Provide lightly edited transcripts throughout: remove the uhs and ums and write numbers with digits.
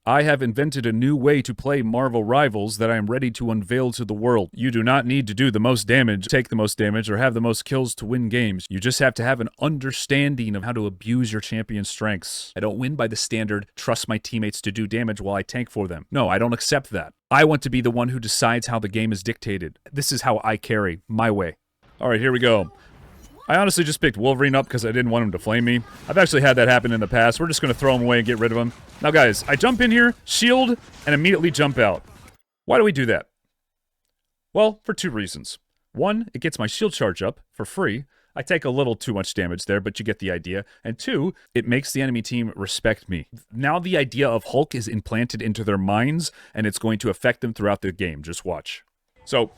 I have invented a new way to play Marvel Rivals that I am ready to unveil to the world. You do not need to do the most damage, take the most damage, or have the most kills to win games. You just have to have an understanding of how to abuse your champion's strengths. I don't win by the standard, trust my teammates to do damage while I tank for them. No, I don't accept that. I want to be the one who decides how the game is dictated. This is how I carry, my way. Alright, here we go. I honestly just picked Wolverine up because I didn't want him to flame me. I've actually had that happen in the past. We're just going to throw him away and get rid of him. Now guys, I jump in here, shield, and immediately jump out. Why do we do that? Well, for two reasons. One, it gets my shield charge up for free. I take a little too much damage there, but you get the idea. And two, it makes the enemy team respect me. Now the idea of Hulk is implanted into their minds, and it's going to affect them throughout the game. Just watch. So,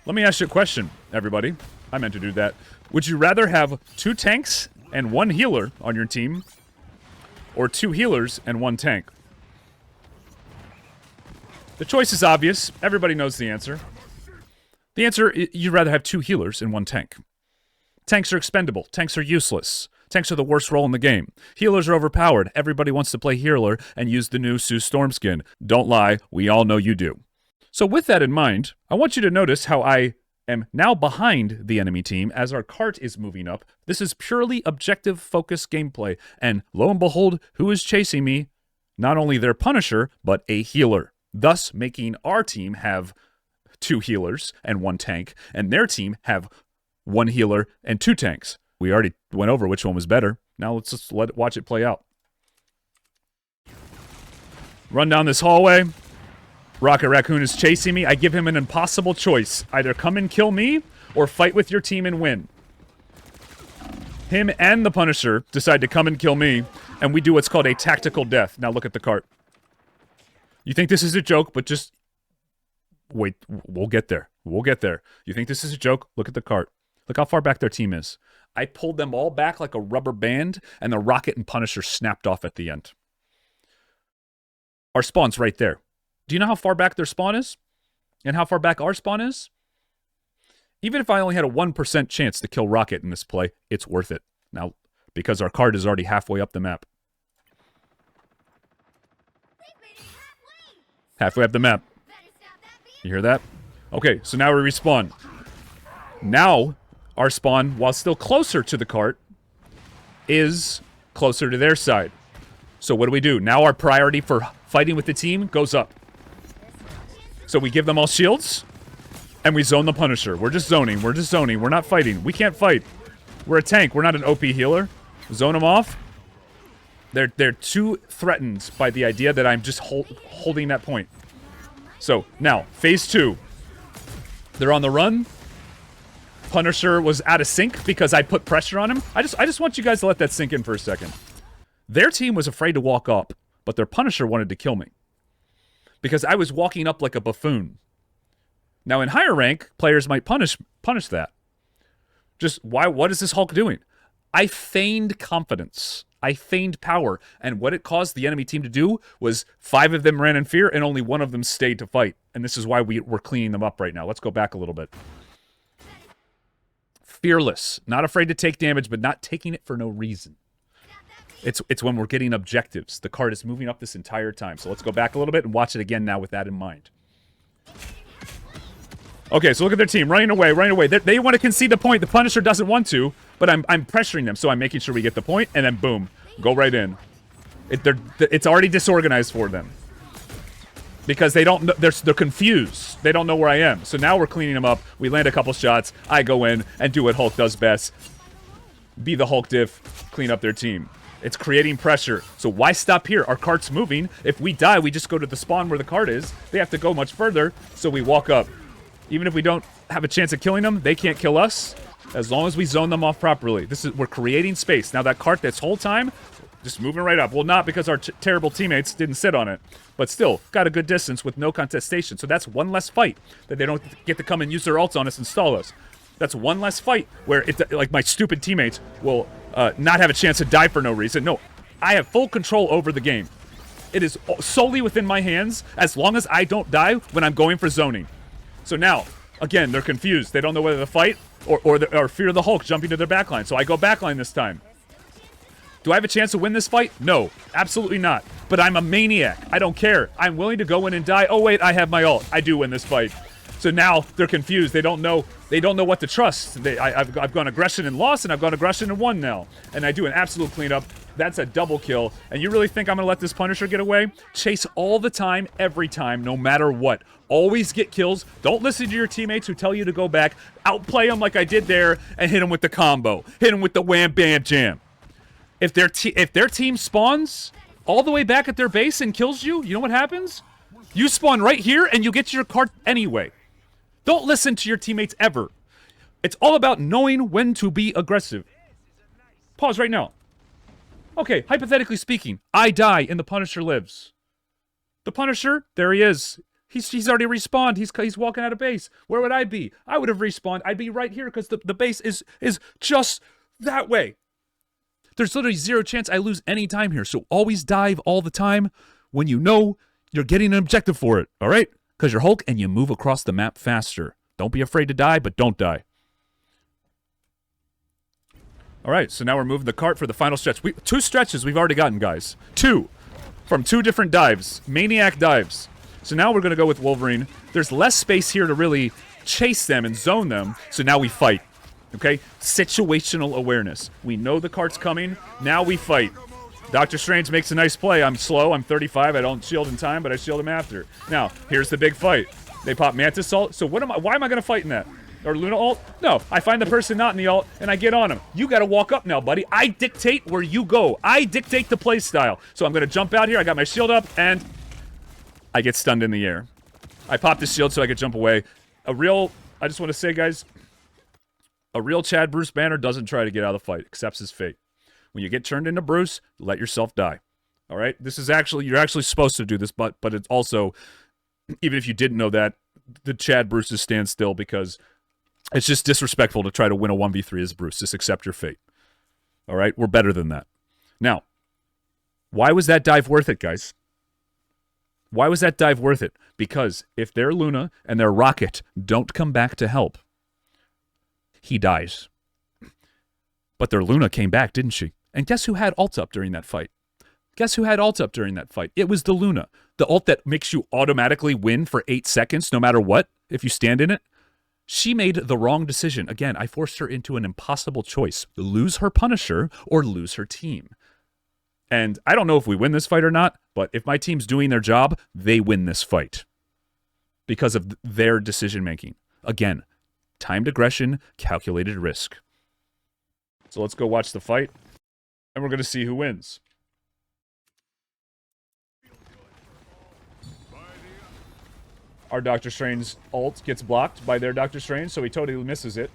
let me ask you a question, everybody. I meant to do that. Would you rather have 2 tanks and 1 healer on your team, or 2 healers and 1 tank? The choice is obvious. Everybody knows the answer. The answer, you'd rather have 2 healers and 1 tank. Tanks are expendable. Tanks are useless. Tanks are the worst role in the game. Healers are overpowered. Everybody wants to play healer and use the new Sue Storm skin. Don't lie, we all know you do. So with that in mind, I want you to notice how I am now behind the enemy team as our cart is moving up. This is purely objective focused gameplay, and lo and behold, who is chasing me? Not only their Punisher, but a healer, thus making our team have 2 healers and 1 tank, and their team have 1 healer and 2 tanks. We already went over which one was better. Now let's just watch it play out. Run down this hallway. Rocket Raccoon is chasing me. I give him an impossible choice. Either come and kill me, or fight with your team and win. Him and the Punisher decide to come and kill me, and we do what's called a tactical death. Now look at the cart. You think this is a joke, but just... wait, we'll get there. We'll get there. You think this is a joke? Look at the cart. Look how far back their team is. I pulled them all back like a rubber band, and the Rocket and Punisher snapped off at the end. Our spawn's right there. Do you know how far back their spawn is? And how far back our spawn is? Even if I only had a 1% chance to kill Rocket in this play, it's worth it. Now, because our card is already halfway up the map. Halfway up the map. You hear that? Okay, so now we respawn. Now, our spawn, while still closer to the cart, is closer to their side. So what do? Now our priority for fighting with the team goes up. So we give them all shields, and we zone the Punisher. We're just zoning. We're just zoning. We're not fighting. We can't fight. We're a tank. We're not an OP healer. Zone them off. They're too threatened by the idea that I'm just holding that point. So, now, phase 2. They're on the run. Punisher was out of sync because I put pressure on him. I just want you guys to let that sink in for a second. Their team was afraid to walk up, but their Punisher wanted to kill me. Because I was walking up like a buffoon. Now, in higher rank, players might punish that. Just, what is this Hulk doing? I feigned confidence. I feigned power. And what it caused the enemy team to do was 5 of them ran in fear and only 1 of them stayed to fight. And this is why we're cleaning them up right now. Let's go back a little bit. Fearless. Not afraid to take damage, but not taking it for no reason. It's when we're getting objectives. The card is moving up this entire time. So let's go back a little bit and watch it again now with that in mind. Okay, so look at their team. Running away, running away. They want to concede the point. The Punisher doesn't want to, but I'm pressuring them. So I'm making sure we get the point, and then boom. Go right in. It's already disorganized for them. Because they don't, they're confused. They don't know where I am. So now we're cleaning them up. We land a couple shots. I go in and do what Hulk does best. Be the Hulk diff. Clean up their team. It's creating pressure. So why stop here? Our cart's moving. If we die, we just go to the spawn where the cart is. They have to go much further, so we walk up. Even if we don't have a chance of killing them, they can't kill us. As long as we zone them off properly. We're creating space. Now that cart this whole time, just moving right up. Well, not because our terrible teammates didn't sit on it. But still, got a good distance with no contestation. So that's one less fight that they don't get to come and use their ults on us and stall us. That's one less fight where, like, my stupid teammates will not have a chance to die for no reason. No, I have full control over the game. It is solely within my hands as long as I don't die when I'm going for zoning. So now, again, they're confused. They don't know whether to fight or fear the Hulk jumping to their backline. So I go backline this time. Do I have a chance to win this fight? No, absolutely not. But I'm a maniac. I don't care. I'm willing to go in and die. Oh wait, I have my ult. I do win this fight. So now they're confused. They don't know what to trust. I've gone aggression and lost, and I've gone aggression and won now. And I do an absolute cleanup. That's a double kill. And you really think I'm gonna let this Punisher get away? Chase all the time, every time, no matter what. Always get kills. Don't listen to your teammates who tell you to go back. Outplay them like I did there, and hit them with the combo. Hit them with the wham bam jam. If their team spawns all the way back at their base and kills you, you know what happens? You spawn right here, and you get your card anyway. Don't listen to your teammates ever. It's all about knowing when to be aggressive. Pause right now. Okay, hypothetically speaking, I die and the Punisher lives. The Punisher, there he is. He's already respawned. He's walking out of base. Where would I be? I would have respawned. I'd be right here because the base is just that way. There's literally zero chance I lose any time here. So always dive all the time when you know you're getting an objective for it. All right? Because you're Hulk and you move across the map faster. Don't be afraid to die, but don't die. All right, so now we're moving the cart for the final stretch. 2 stretches we've already gotten, guys. 2. From 2 different dives. Maniac dives. So now we're going to go with Wolverine. There's less space here to really chase them and zone them, so now we fight. Okay? Situational awareness. We know the cart's coming. Now we fight. Doctor Strange makes a nice play. I'm slow. I'm 35. I don't shield in time, but I shield him after. Now, here's the big fight. They pop Mantis ult. So why am I going to fight in that? Or Luna ult? No. I find the person not in the ult, and I get on him. You got to walk up now, buddy. I dictate where you go. I dictate the play style. So I'm going to jump out here. I got my shield up, and I get stunned in the air. I pop the shield so I could jump away. I just want to say, guys, a real Chad Bruce Banner doesn't try to get out of the fight. Accepts his fate. When you get turned into Bruce, let yourself die. All right? This is actually, you're actually supposed to do this, but it's also, even if you didn't know that, the Chad Bruces stand still because it's just disrespectful to try to win a 1v3 as Bruce. Just accept your fate. All right? We're better than that. Now, why was that dive worth it, guys? Why was that dive worth it? Because if their Luna and their Rocket don't come back to help, he dies. But their Luna came back, didn't she? And guess who had ult up during that fight? Guess who had ult up during that fight? It was the Luna. The ult that makes you automatically win for 8 seconds no matter what, if you stand in it. She made the wrong decision. Again, I forced her into an impossible choice. Lose her Punisher or lose her team. And I don't know if we win this fight or not, but if my team's doing their job, they win this fight. Because of their decision making. Again, timed aggression, calculated risk. So let's go watch the fight, and we're going to see who wins. Our Doctor Strange ult gets blocked by their Doctor Strange, so he totally misses it.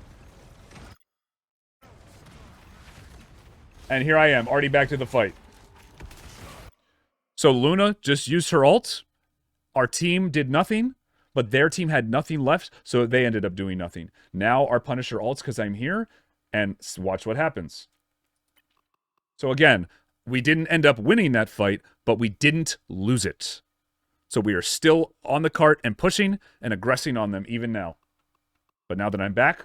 And here I am, already back to the fight. So Luna just used her ult. Our team did nothing, but their team had nothing left, so they ended up doing nothing. Now our Punisher ults because I'm here, and watch what happens. So again, we didn't end up winning that fight, but we didn't lose it. So we are still on the cart and pushing and aggressing on them even now. But now that I'm back,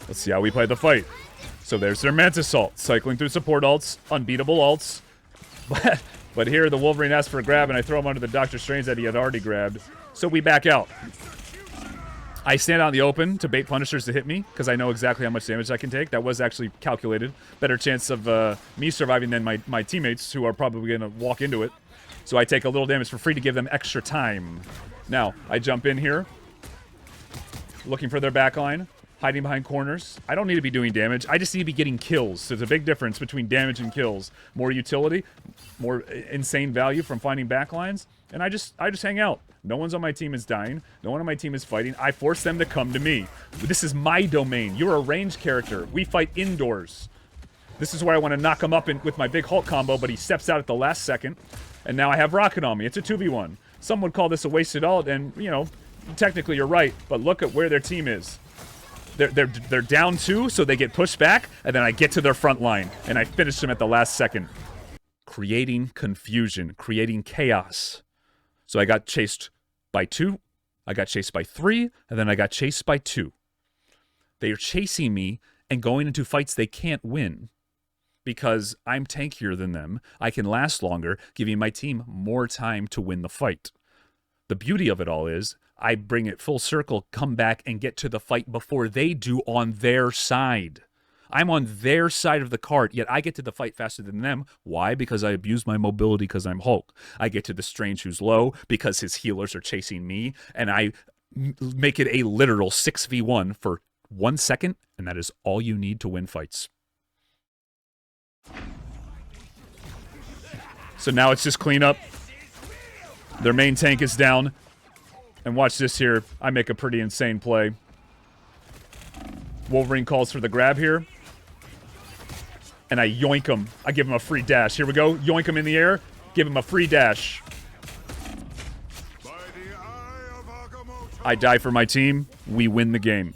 let's see how we play the fight. So there's their Mantis ult, cycling through support ults, unbeatable ults. But here the Wolverine asks for a grab, and I throw him under the Doctor Strange that he had already grabbed. So we back out. I stand out in the open to bait Punishers to hit me, because I know exactly how much damage I can take. That was actually calculated. Better chance of me surviving than my teammates, who are probably going to walk into it. So I take a little damage for free to give them extra time. Now, I jump in here, looking for their backline, hiding behind corners. I don't need to be doing damage. I just need to be getting kills. There's a big difference between damage and kills. More utility, more insane value from finding backlines, and I just hang out. No one's on my team is dying. No one on my team is fighting. I force them to come to me. This is my domain. You're a ranged character. We fight indoors. This is where I want to knock him up with my big Hulk combo, but he steps out at the last second, and now I have Rocket on me. It's a 2v1. Some would call this a wasted ult, and, you know, technically you're right, but look at where their team is. They're down 2, so they get pushed back, and then I get to their front line, and I finish them at the last second. Creating confusion, creating chaos. So I got chased by 2, I got chased by 3, and then I got chased by 2. They are chasing me and going into fights they can't win because I'm tankier than them. I can last longer, giving my team more time to win the fight. The beauty of it all is I bring it full circle, come back, and get to the fight before they do on their side. I'm on their side of the cart, yet I get to the fight faster than them. Why? Because I abuse my mobility because I'm Hulk. I get to the Strange who's low because his healers are chasing me, and I make it a literal 6v1 for 1 second, and that is all you need to win fights. So now it's just cleanup. Their main tank is down. And watch this here. I make a pretty insane play. Wolverine calls for the grab here. And I yoink him. I give him a free dash. Here we go. Yoink him in the air. Give him a free dash. I die for my team. We win the game.